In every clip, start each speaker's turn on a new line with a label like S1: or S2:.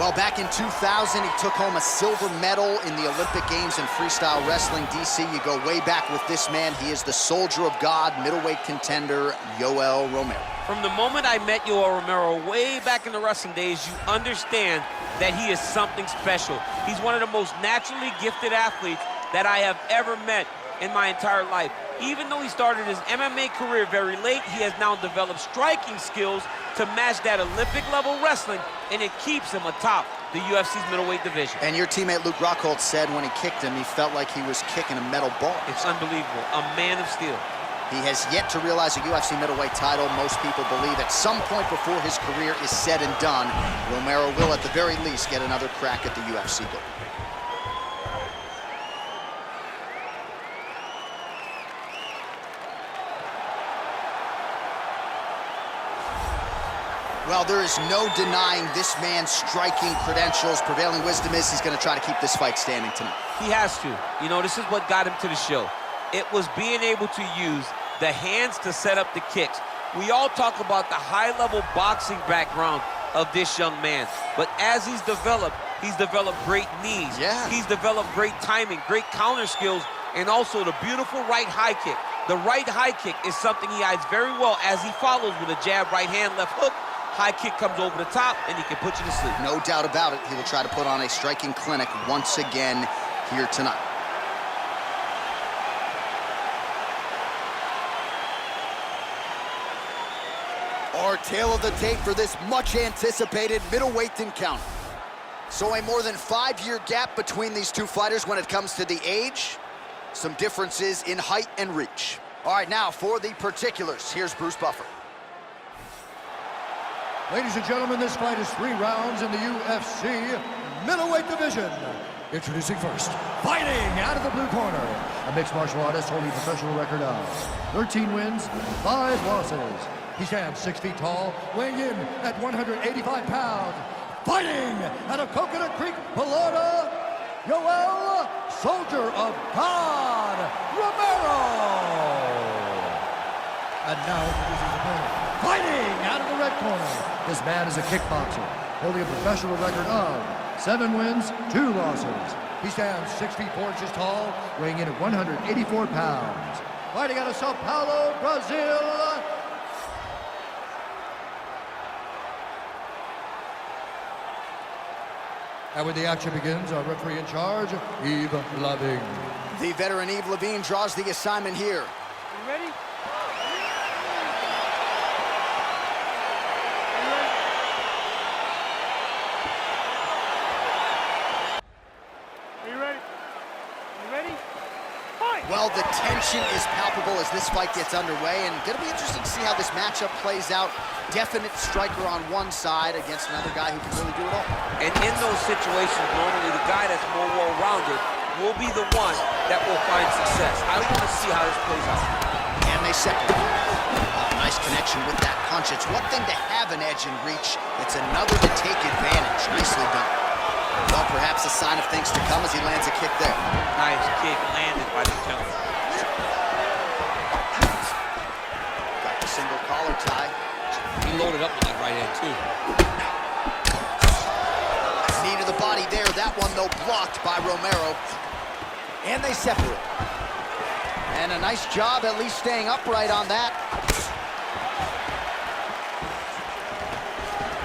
S1: Well, back in 2000, he took home a silver medal in the Olympic Games in freestyle wrestling. DC, you go way back with this man. He is the soldier of God, middleweight contender, Yoel Romero.
S2: From the moment I met Yoel Romero way back in the wrestling days, you understand that he is something special. He's one of the most naturally gifted athletes that I have ever met in my entire life. Even though he started his MMA career very late, he has now developed striking skills to match that Olympic-level wrestling, and it keeps him atop the UFC's middleweight division.
S1: And your teammate Luke Rockhold said when he kicked him, he felt like he was kicking a metal ball.
S2: It's unbelievable. A man of steel.
S1: He has yet to realize a UFC middleweight title. Most people believe at some point before his career is said and done, Romero will at the very least get another crack at the UFC gold. Well, there is no denying this man's striking credentials. Prevailing wisdom is he's going to try to keep this fight standing tonight.
S2: He has to. You know, this is what got him to the show. It was being able to use the hands to set up the kicks. We all talk about the high-level boxing background of this young man, but as he's developed great knees.
S1: Yeah.
S2: He's developed great timing, great counter skills, and also the beautiful right high kick. The right high kick is something he hides very well as he follows with a jab, right hand, left hook. High kick comes over the top, and he can put you to sleep.
S1: No doubt about it. He will try to put on a striking clinic once again here tonight. Our tale of the tape for this much-anticipated middleweight encounter. So a more than 5-year gap between these two fighters when it comes to the age. Some differences in height and reach. All right, now for the particulars, here's Bruce Buffer.
S3: Ladies and gentlemen, this fight is 3 rounds in the UFC middleweight division. Introducing first, fighting out of the blue corner, a mixed martial artist holding a professional record of 13 wins, 5 losses. He stands 6 feet tall, weighing in at 185 pounds. Fighting out of Coconut Creek, Florida, Yoel, Soldier of God, Romero. And now introducing his opponent, fighting out of the red corner. This man is a kickboxer, holding a professional record of 7 wins, 2 losses. He stands 6 feet 4 inches tall, weighing in at 184 pounds. Fighting out of Sao Paulo, Brazil. And when the action begins, our referee in charge, Yves Lavigne.
S1: The veteran Yves Lavigne draws the assignment here.
S4: You ready?
S1: Well, the tension is palpable as this fight gets underway, and it'll be interesting to see how this matchup plays out. Definite striker on one side against another guy who can really do it all.
S2: And in those situations, normally the guy that's more well-rounded will be the one that will find success. I want to see how this plays out.
S1: And they separate. Nice connection with that punch. It's one thing to have an edge and reach. It's another to take advantage. Nicely done. Well, perhaps a sign of things to come as he lands a kick there.
S2: Nice kick landed by the gentleman.
S1: Got the single collar tie.
S2: He loaded up with that right hand, too.
S1: Knee to the body there. That one, though, blocked by Romero. And they separate. And a nice job at least staying upright on that.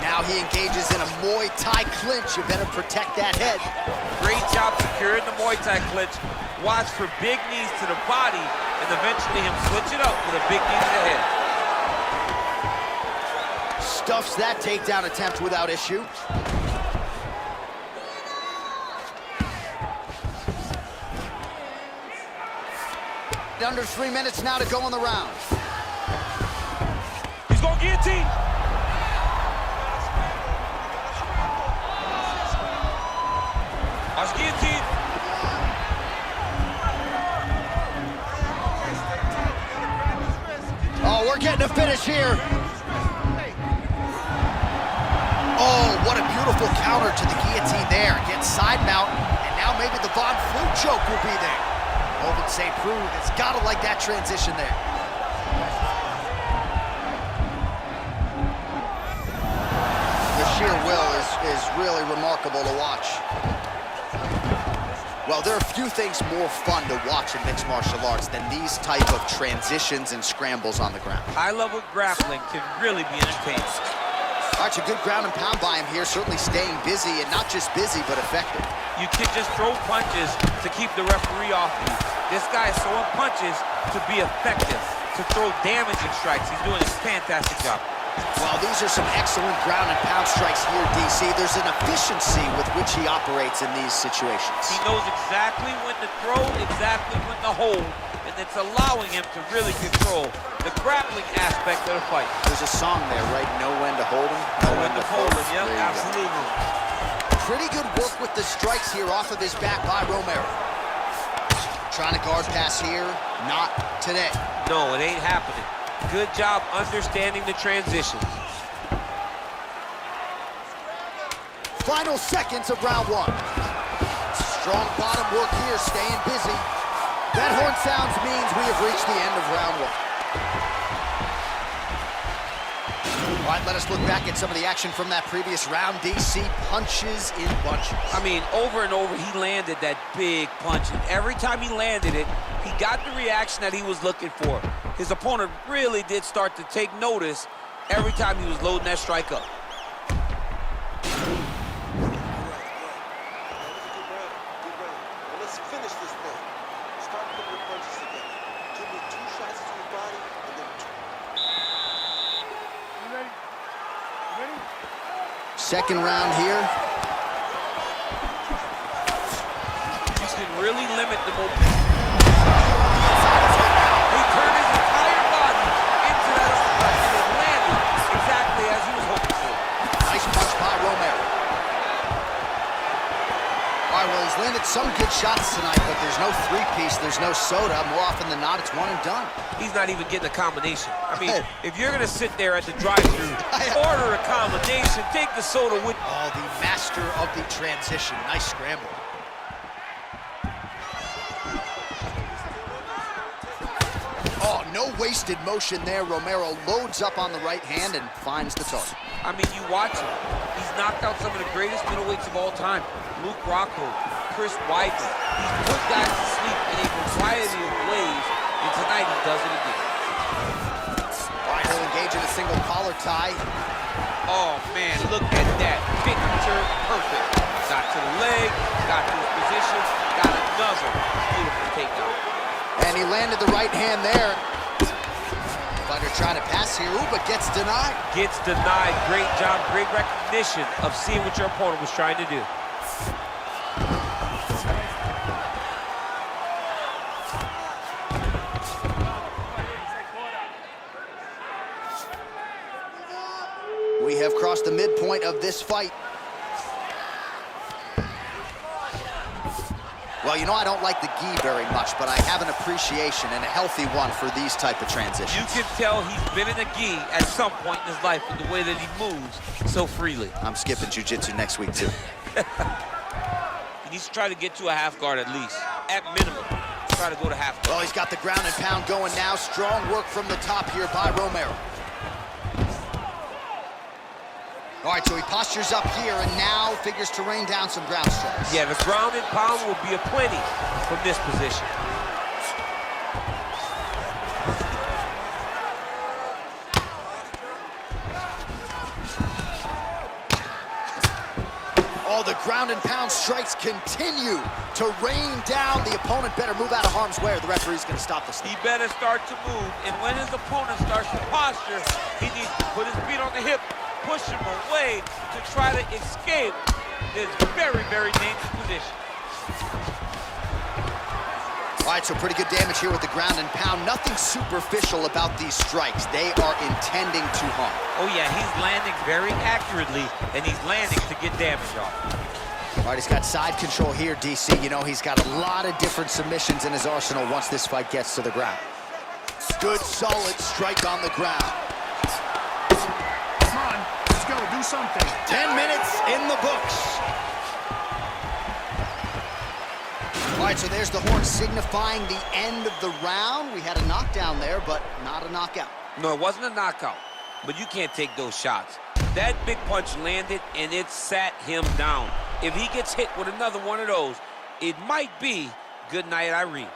S1: Now he engages in a Muay Thai clinch. You better protect that head.
S2: Great job securing the Muay Thai clinch. Watch for big knees to the body, and eventually him switch it up with a big knee to the head.
S1: Stuffs that takedown attempt without issue. Under 3 minutes now to go in the round.
S2: He's going guillotine. Watch guillotine.
S1: Oh, we're getting a finish here. Oh, what a beautiful counter to the guillotine there. Gets side mount, and now maybe the Von Flue choke will be there. Open St. Preux, it's gotta like that transition there. The sheer will is is really remarkable to watch. Well, there are few things more fun to watch in mixed martial arts than these type of transitions and scrambles on the ground.
S2: High-level grappling can really be entertaining.
S1: All right, so good ground and pound by him here, certainly staying busy, and not just busy, but effective.
S2: You can just throw punches to keep the referee off you. This guy is throwing punches to be effective, to throw damaging strikes. He's doing a fantastic job.
S1: Well, these are some excellent ground and pound strikes here, DC. There's an efficiency with which he operates in these situations.
S2: He knows exactly when to throw, exactly when to hold, and it's allowing him to really control the grappling aspect of the fight.
S1: There's a song there, right? Know when to hold him, know when to fold him.
S2: Yep, absolutely.
S1: Pretty good work with the strikes here off of his back by Romero. Trying to guard pass here, not today.
S2: No, it ain't happening. Good job understanding the transitions.
S1: Final seconds of round one. Strong bottom work here, staying busy. That horn sounds means we have reached the end of round one. All right, let us look back at some of the action from that previous round. DC punches in bunches.
S2: I mean, over and over, he landed that big punch, and every time he landed it, he got the reaction that he was looking for. His opponent really did start to take notice every time he was loading that strike up.
S4: Let's finish this thing. Start putting the punches together. Give me 2 shots to your body, and then 2.
S5: You ready? You ready?
S1: Second round here.
S2: You can really limit the mobility. He turned his entire body into that uppercut, and it landed exactly as he was hoping for.
S1: Nice punch by Romero. All right, well, he's landed some good shots tonight, but there's no three-piece, there's no soda. More often than not, it's one and done.
S2: He's not even getting a combination. I mean, if you're going to sit there at the drive-thru, order a combination, take the soda with...
S1: Oh, the master of the transition. Nice scramble. Oh, no wasted motion there. Romero loads up on the right hand and finds the target.
S2: I mean, you watch him. He's knocked out some of the greatest middleweights of all time. Luke Rocco, Chris Weidman. He's put guys to sleep in a variety of ways, and tonight he does it again.
S1: All right, he'll engage in a single collar tie.
S2: Oh, man, look at that. Picture perfect. Got to the leg, got to his position, got another beautiful takedown.
S1: And he landed the right hand there. Fighter trying to pass here, ooh, but gets denied.
S2: Gets denied. Great job, great recognition of seeing what your opponent was trying to do.
S1: We have crossed the midpoint of this fight. Well, you know, I don't like the gi very much, but I have an appreciation and a healthy one for these type of transitions.
S2: You can tell he's been in a gi at some point in his life with the way that he moves so freely.
S1: I'm skipping jiu-jitsu next week, too.
S2: He needs to try to get to a half guard at least. At minimum, try to go to half guard.
S1: Well, he's got the ground and pound going now. Strong work from the top here by Romero. All right, so he postures up here and now figures to rain down some ground strikes.
S2: Yeah, the ground and pound will be aplenty from this position.
S1: Oh, the ground and pound strikes continue to rain down. The opponent better move out of harm's way or the referee's going to stop this.
S2: He better start to move, and when his opponent starts to posture, he needs to put his feet on the hip, push him away to try to escape this very, very dangerous position.
S1: All right, so pretty good damage here with the ground and pound. Nothing superficial about these strikes. They are intending to harm.
S2: Oh, yeah, he's landing very accurately, and he's landing to get damage off.
S1: All right, he's got side control here, DC. You know, he's got a lot of different submissions in his arsenal once this fight gets to the ground. Good, solid strike on the ground.
S5: Come on, let's go, do something.
S1: 10 minutes in the books. All right, so there's the horn signifying the end of the round. We had a knockdown there, but not a knockout.
S2: No, it wasn't a knockout, but you can't take those shots. That big punch landed, and it sat him down. If he gets hit with another one of those, it might be good night, Irene.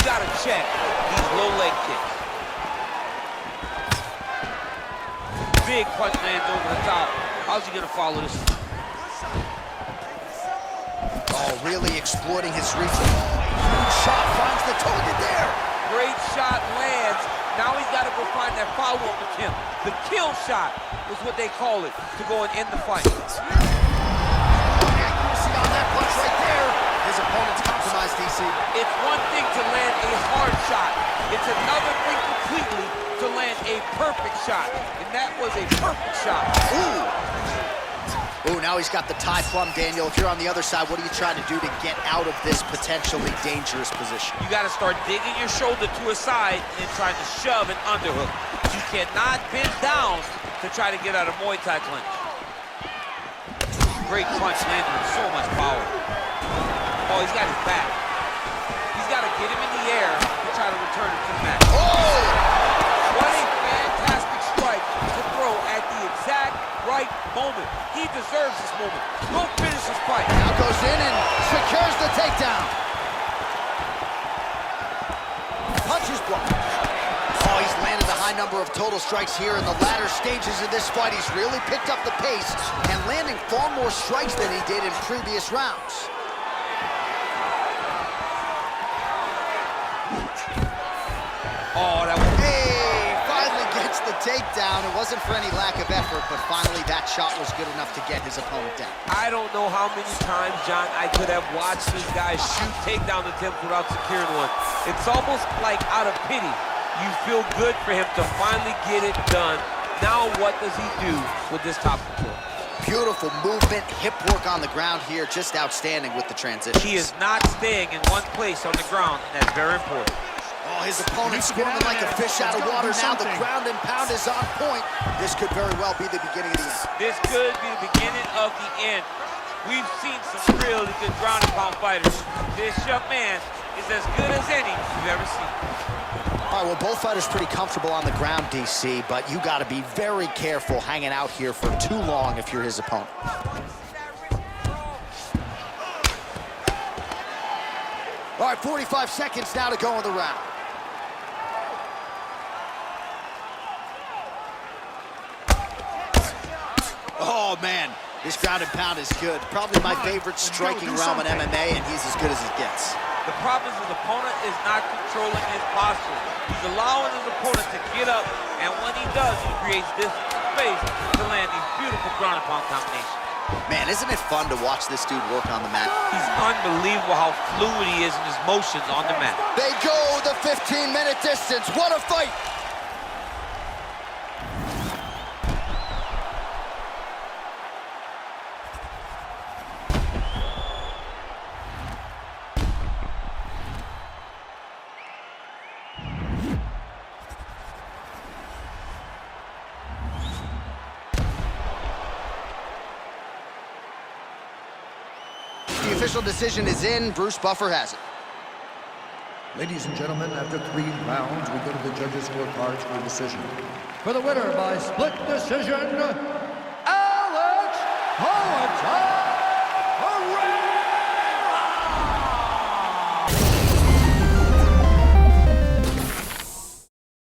S2: Gotta check these low leg kicks. Big punch lands over the top. How's he gonna follow this?
S1: Oh, really exploiting his reach. Huge shot finds the target there.
S2: Great shot lands. Now he's got to go find that follow-up attempt. The kill shot was what they call it, to go and end the fight.
S1: Accuracy on that punch right there. His opponent's compromised, DC.
S2: It's one thing to land a hard shot. It's another thing completely to land a perfect shot. And that was a perfect shot.
S1: Ooh, now he's got the tie plumb, Daniel. If you're on the other side, what are you trying to do to get out of this potentially dangerous position?
S2: You got to start digging your shoulder to a side and trying to shove an underhook. You cannot bend down to try to get out of Muay Thai clinch. Great punch landed with so much power. Oh, he's got his back. He's got to get him in the air to try to return him to the mat.
S1: Oh!
S2: What a fantastic strike to throw at the exact right moment. He deserves this moment. Go finish this fight.
S1: Now goes in and secures the takedown. Punch is blocked. Oh, he's landed a high number of total strikes here in the latter stages of this fight. He's really picked up the pace and landing far more strikes than he did in previous rounds.
S2: Oh, that was...
S1: Hey, finally gets the takedown. It wasn't for any lack of effort, but finally that shot was good enough to get his opponent down.
S2: I don't know how many times, John, I could have watched this guy shoot takedown attempts without securing one. It's almost like out of pity. You feel good for him to finally get it done. Now what does he do with this top control?
S1: Beautiful movement, hip work on the ground here, just outstanding with the transition.
S2: He is not staying in one place on the ground, and that's very important.
S1: Oh, his opponent's squirming like a fish out of water now. The ground and pound is on point. This could very well be the beginning of the end.
S2: This could be the beginning of the end. We've seen some really good ground and pound fighters. This young man is as good as any you've ever seen.
S1: All right, well, both fighters pretty comfortable on the ground, DC, but you got to be very careful hanging out here for too long if you're his opponent. All right, 45 seconds now to go in the round. Oh, man, this ground and pound is good. Probably my favorite striking realm in MMA, and he's as good as it gets.
S2: The problem is his opponent is not controlling his posture. He's allowing his opponent to get up, and when he does, he creates this space to land these beautiful ground and pound combinations.
S1: Man, isn't it fun to watch this dude work on the mat?
S2: He's unbelievable how fluid he is in his motions on the mat.
S1: They go the 15-minute distance. What a fight! The official decision is in. Bruce Buffer has it.
S3: Ladies and gentlemen, after 3 rounds, we go to the judges' scorecards for a decision. For the winner by split decision, Alex Hohenstein!